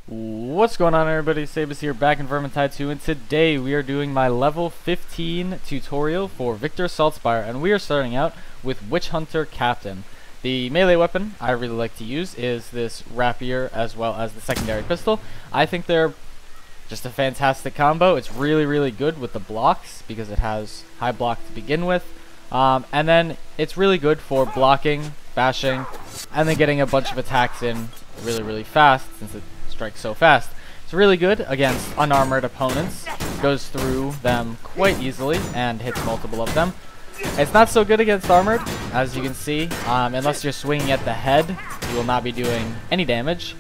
What's going on, everybody? Sabus here, back in Vermintide 2, and today we are doing my level 15 tutorial for Victor Saltspire, and we are starting out with Witch Hunter Captain. The melee weapon I really like to use is this rapier as well as the secondary pistol. I think they're just a fantastic combo. It's really good with the blocks because it has high block to begin with, and then it's really good for blocking, bashing, and then getting a bunch of attacks in really fast since it strikes so fast. It's really good against unarmored opponents, goes through them quite easily and hits multiple of them. It's not so good against armored, as you can see. Unless you're swinging at the head, you will not be doing any damage.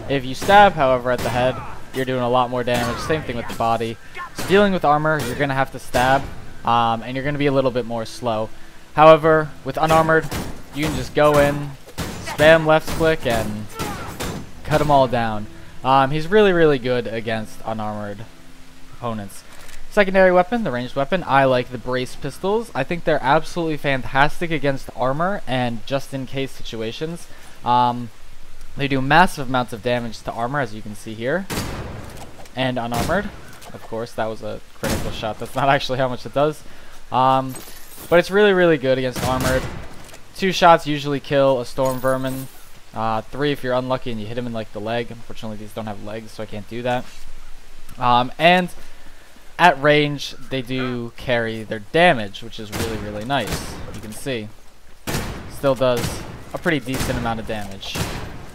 If you stab, however, at the head, you're doing a lot more damage. Same thing with the body. So dealing with armor, you're going to have to stab, and you're going to be a little bit more slow. However, with unarmored, you can just go in, spam left click, and cut them all down. He's really good against unarmored opponents. Secondary weapon, the ranged weapon, I like the brace pistols. I think they're absolutely fantastic against armor and just-in-case situations. They do massive amounts of damage to armor, as you can see here. And unarmored. Of course, that was a critical shot. That's not actually how much it does. But it's really good against armored. 2 shots usually kill a storm vermin. 3 if you're unlucky and you hit him in like the leg. Unfortunately, these don't have legs, so I can't do that. And at range, they do carry their damage, which is really nice. You can see. Still does a pretty decent amount of damage.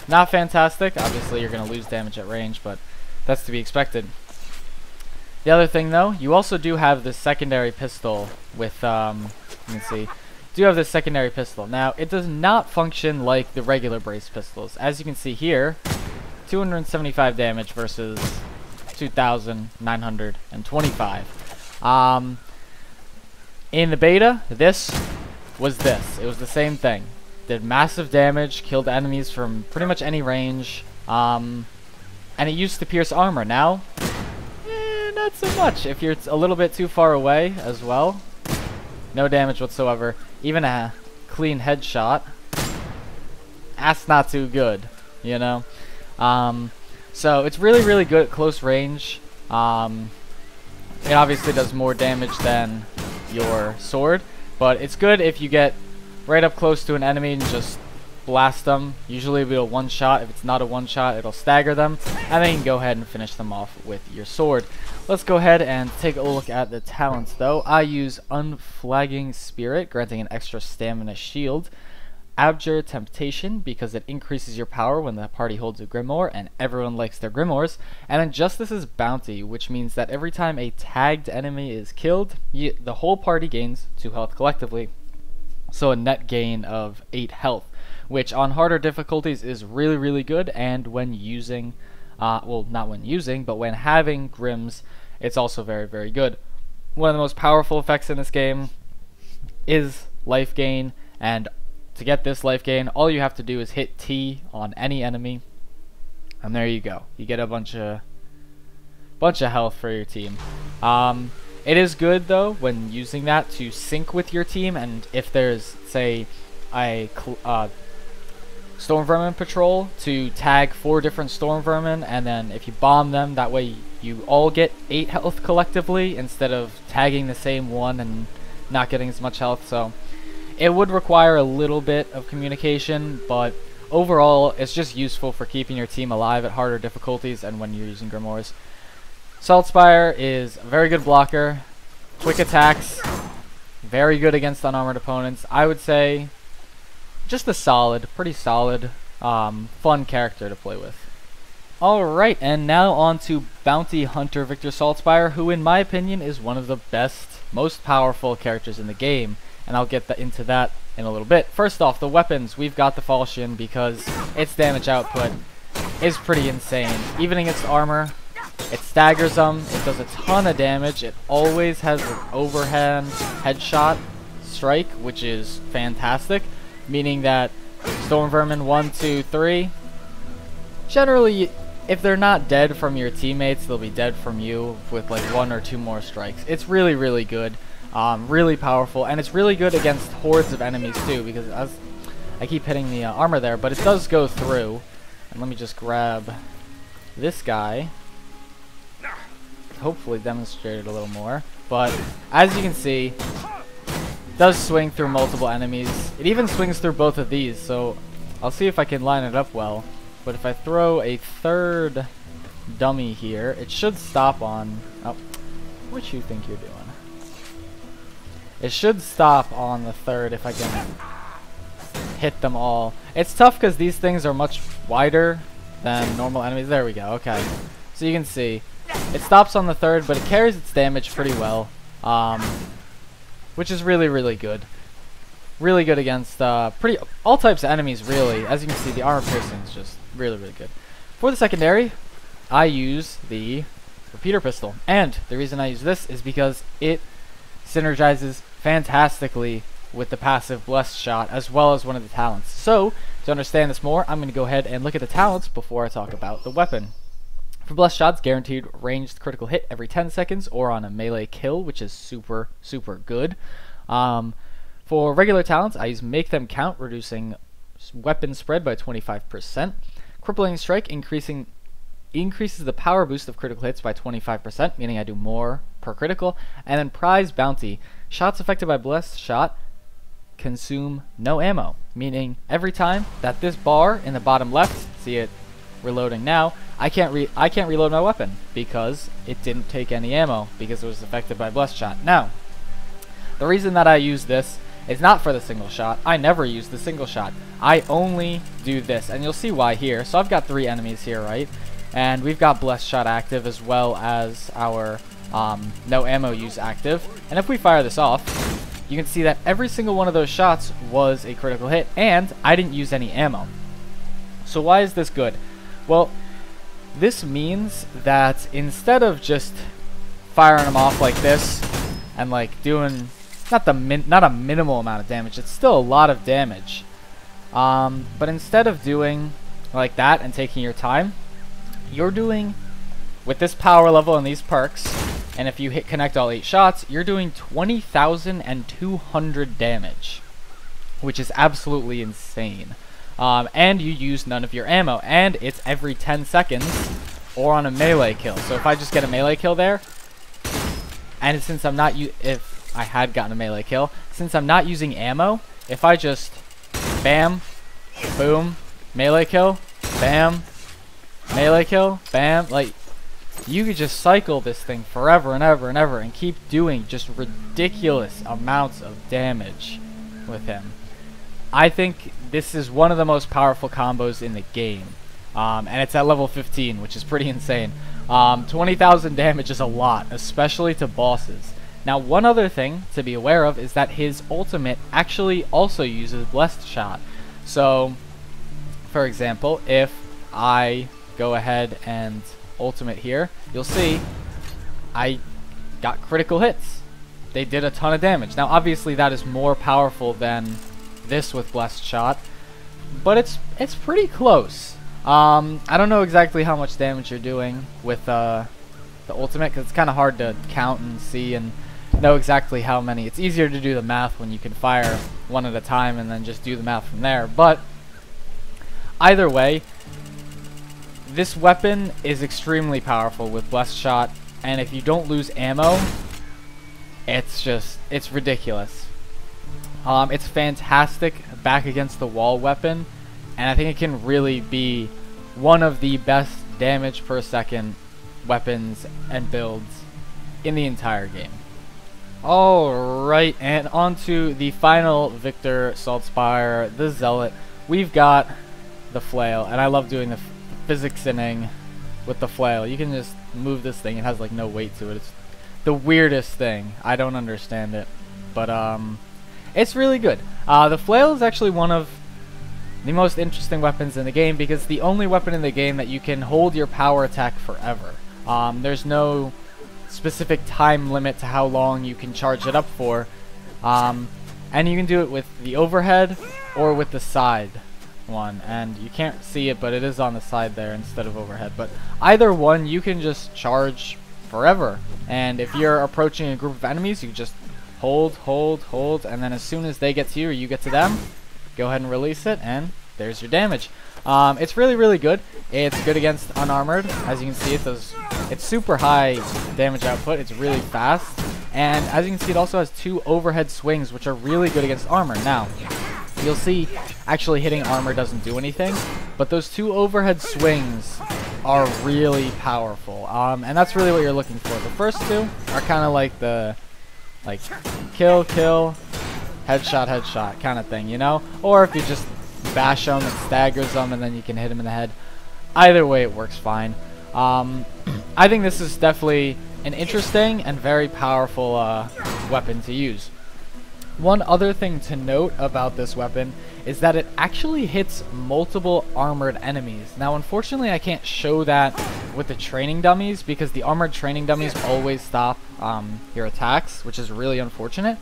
Not fantastic. Obviously, you're going to lose damage at range, but that's to be expected. The other thing, though, you also do have this secondary pistol with, you can see, do have this secondary pistol. Now, it does not function like the regular brace pistols. As you can see here, 275 damage versus 2,925. In the beta, this was this. It was the same thing. Did massive damage, killed enemies from pretty much any range, and it used to pierce armor. Now, not so much. If you're a little bit too far away as well, no damage whatsoever. Even a clean headshot, that's not too good, you know? So it's really good at close range. It obviously does more damage than your sword, but it's good if you get right up close to an enemy and just blast them. Usually it'll be a one-shot. If it's not a one-shot, it'll stagger them, and then you can go ahead and finish them off with your sword. Let's go ahead and take a look at the talents, though. I use Unflagging Spirit, granting an extra stamina shield. Abjure Temptation, because it increases your power when the party holds a Grimoire, and everyone likes their Grimoires. And then Justice's Bounty, which means that every time a tagged enemy is killed, the whole party gains 2 health collectively. So a net gain of 8 health, which on harder difficulties is really good, and when using, well, not when using, but when having Grims, it's also very good. One of the most powerful effects in this game is life gain, and to get this life gain, all you have to do is hit T on any enemy, and there you go. You get a bunch of health for your team. It is good, though, when using that to sync with your team, and if there's, say, a storm vermin patrol, to tag 4 different storm vermin, and then if you bomb them, that way you all get 8 health collectively instead of tagging the same one and not getting as much health. So it would require a little bit of communication, but overall it's just useful for keeping your team alive at harder difficulties and when you're using Grimoires. Saltspire is a very good blocker, quick attacks, very good against unarmored opponents. I would say just a solid, pretty solid, fun character to play with. Alright, and now on to Bounty Hunter Victor Saltspire, who in my opinion is one of the best, most powerful characters in the game, and I'll get into that in a little bit. First off, the weapons, we've got the Falchion because its damage output is pretty insane. Even against armor, it staggers them, it does a ton of damage, it always has an overhand headshot strike, which is fantastic. Meaning that storm vermin 1, 2, 3, generally, if they're not dead from your teammates, they'll be dead from you with like 1 or 2 more strikes. It's really good, really powerful, and it's really good against hordes of enemies too, because as I keep hitting the armor there, but it does go through. And let me just grab this guy hopefully demonstrated a little more, but as you can see, does swing through multiple enemies. It even swings through both of these, so I'll see if I can line it up well. But if I throw a third dummy here, it should stop on... Oh, what you think you're doing? It should stop on the third if I can hit them all. It's tough because these things are much wider than normal enemies. There we go, okay. So you can see, it stops on the third, but it carries its damage pretty well. Which is really, really good. Really good against all types of enemies, really. As you can see, the armor piercing is just really, really good. For the secondary, I use the repeater pistol. And the reason I use this is because it synergizes fantastically with the passive Blessed Shot, as well as one of the talents. So, to understand this more, I'm going to go ahead and look at the talents before I talk about the weapon. For Blessed Shots, guaranteed ranged critical hit every 10 seconds or on a melee kill, which is super, super good. For regular talents, I use Make Them Count, reducing weapon spread by 25%. Crippling Strike increases the power boost of critical hits by 25%, meaning I do more per critical. And then Prize Bounty. Shots affected by Blessed Shot consume no ammo, meaning every time that this bar in the bottom left, see it reloading now, I can't reload my weapon because it didn't take any ammo because it was affected by Blessed Shot. Now, the reason that I use this is not for the single shot. I never use the single shot. I only do this, and you'll see why here. So I've got 3 enemies here, right? And we've got Blessed Shot active as well as our no ammo use active. And if we fire this off, you can see that every single one of those shots was a critical hit, and I didn't use any ammo. So why is this good? Well, this means that instead of just firing them off like this and like doing not a minimal amount of damage, it's still a lot of damage. But instead of doing like that and taking your time, you're doing with this power level and these perks, and if you connect all 8 shots, you're doing 20,200 damage, which is absolutely insane. And you use none of your ammo, and it's every 10 seconds or on a melee kill. So if I just get a melee kill there, and since I'm not if I had gotten a melee kill, since I'm not using ammo, if I just bam, boom, melee kill, bam, melee kill, bam, like you could just cycle this thing forever and ever and ever and keep doing just ridiculous amounts of damage with him. I think this is one of the most powerful combos in the game, and it's at level 15, which is pretty insane. 20,000 damage is a lot, especially to bosses. Now, one other thing to be aware of is that his ultimate actually also uses Blessed Shot. So, for example, if I go ahead and ultimate here, you'll see I got critical hits. They did a ton of damage. Now, obviously, that is more powerful than this with Blessed Shot, but it's pretty close. I don't know exactly how much damage you're doing with the ultimate, because it's kind of hard to count and see and know exactly how many. It's easier to do the math when you can fire one at a time and then just do the math from there. But either way, this weapon is extremely powerful with Blessed Shot, and if you don't lose ammo, it's ridiculous. It's fantastic back against the wall weapon, and I think it can really be one of the best damage per second weapons and builds in the entire game. Alright, and on to the final Victor Saltspire, the Zealot. We've got the flail, and I love doing the physicsing with the flail. You can just move this thing, it has like no weight to it. It's the weirdest thing. I don't understand it, but it's really good. The flail is actually one of the most interesting weapons in the game, because it's the only weapon in the game that you can hold your power attack forever. There's no specific time limit to how long you can charge it up for, and you can do it with the overhead or with the side one, and you can't see it, but it is on the side there instead of overhead. But either one, you can just charge forever, and if you're approaching a group of enemies, you just hold, and then as soon as they get to you or you get to them, go ahead and release it, and there's your damage. It's really, really good. It's good against unarmored. As you can see, it's super high damage output. It's really fast. And as you can see, it also has 2 overhead swings, which are really good against armor. Now, you'll see actually hitting armor doesn't do anything, but those 2 overhead swings are really powerful. And that's really what you're looking for. The first 2 are kind of like the kill, kill, headshot, headshot kind of thing, you know? Or if you just bash them, it staggers them, and then you can hit them in the head. Either way, it works fine. I think this is definitely an interesting and very powerful weapon to use. One other thing to note about this weapon is that it actually hits multiple armored enemies. Now, unfortunately, I can't show that with the training dummies because the armored training dummies always stop your attacks, which is really unfortunate.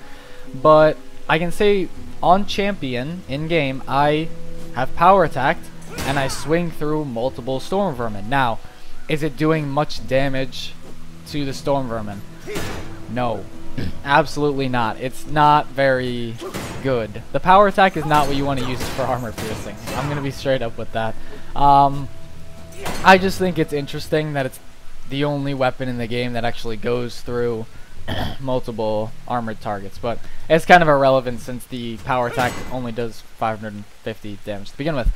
But I can say on champion in-game, I have power attacked and I swing through multiple storm vermin. Now, is it doing much damage to the storm vermin? No. Absolutely not. It's not very good. The power attack is not what you want to use for armor piercing. I'm going to be straight up with that. I just think it's interesting that it's the only weapon in the game that actually goes through multiple armored targets. But it's kind of irrelevant since the power attack only does 550 damage to begin with.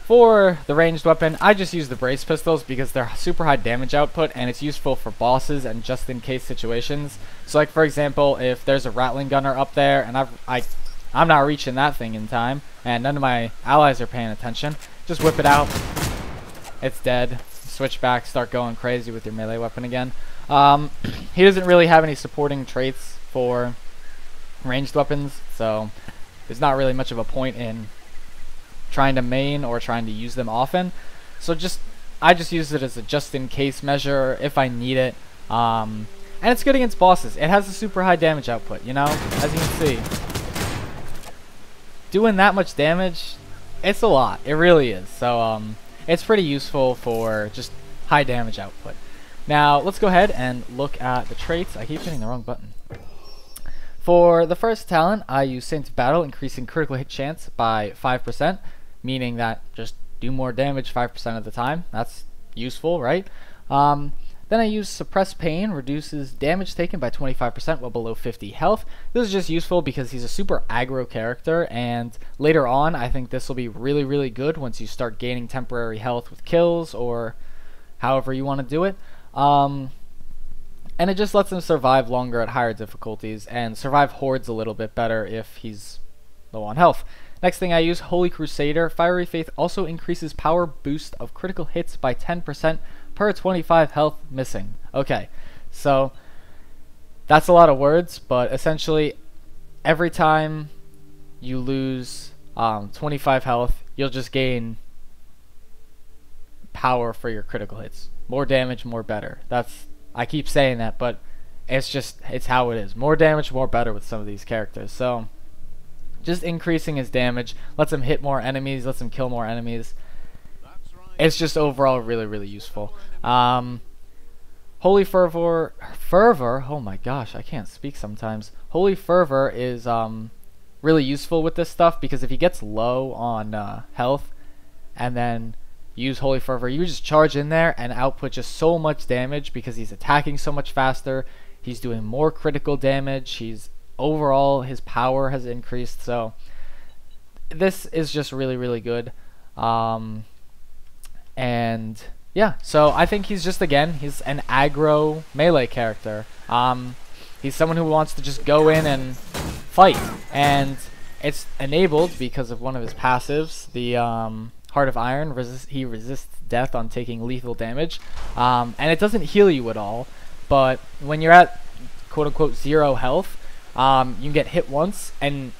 For the ranged weapon, I just use the brace pistols because they're super high damage output and it's useful for bosses and just in case situations. So like for example, if there's a rattling gunner up there and I'm not reaching that thing in time and none of my allies are paying attention, just whip it out. It's dead. Switch back, start going crazy with your melee weapon again. He doesn't really have any supporting traits for ranged weapons, so there's not really much of a point in trying to main or trying to use them often. So I just use it as a just-in-case measure if I need it. And it's good against bosses. It has a super high damage output, you know, as you can see. Doing that much damage, it's a lot. It really is. So it's pretty useful for just high damage output. Now let's go ahead and look at the traits. I keep hitting the wrong button. For the first talent, I use Saint of Battle, increasing critical hit chance by 5%, meaning that just do more damage 5% of the time. That's useful, right? Then I use Suppress Pain, reduces damage taken by 25% while below 50 health. This is just useful because he's a super aggro character, and later on I think this will be really, really good once you start gaining temporary health with kills or however you want to do it. And it just lets him survive longer at higher difficulties and survive hordes a little bit better if he's low on health. Next thing I use, Holy Crusader. Fiery Faith also increases power boost of critical hits by 10% per 25 health missing. Okay, so that's a lot of words, but essentially every time you lose 25 health, you'll just gain power for your critical hits. More damage, more better. I keep saying that, but it's how it is. More damage, more better with some of these characters. So just increasing his damage lets him hit more enemies, lets him kill more enemies. It's just overall really, really useful. Holy Fervor, oh my gosh, I can't speak sometimes. Holy Fervor is really useful with this stuff because if he gets low on health and then use Holy Fervor, you just charge in there and output just so much damage because he's attacking so much faster. He's doing more critical damage. Overall his power has increased. So this is just really, really good. And yeah, so I think he's just, again, he's an aggro melee character. He's someone who wants to just go in and fight, and it's enabled because of one of his passives, the Heart of Iron. He resists death on taking lethal damage, and it doesn't heal you at all, but when you're at quote-unquote 0 health, you can get hit once and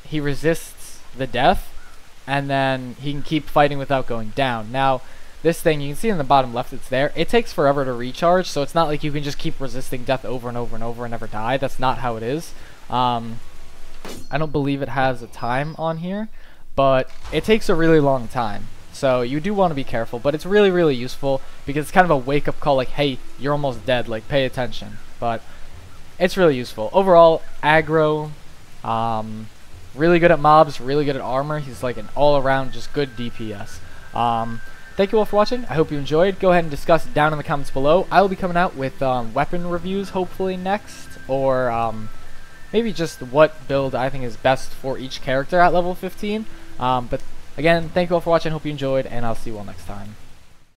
he resists the death, and then he can keep fighting without going down. Now this thing, you can see in the bottom left, it's there. It takes forever to recharge, so it's not like you can just keep resisting death over and over and over and never die. That's not how it is. I don't believe it has a time on here, but it takes a really long time. So you do want to be careful, but it's really, really useful because it's kind of a wake-up call, like, hey, you're almost dead, like, pay attention. But it's really useful. Overall, aggro, really good at mobs, really good at armor. He's like an all-around just good DPS. Thank you all for watching. I hope you enjoyed. Go ahead and discuss down in the comments below. I will be coming out with weapon reviews hopefully next, or maybe just what build I think is best for each character at level 15. But again, thank you all for watching. Hope you enjoyed, and I'll see you all next time.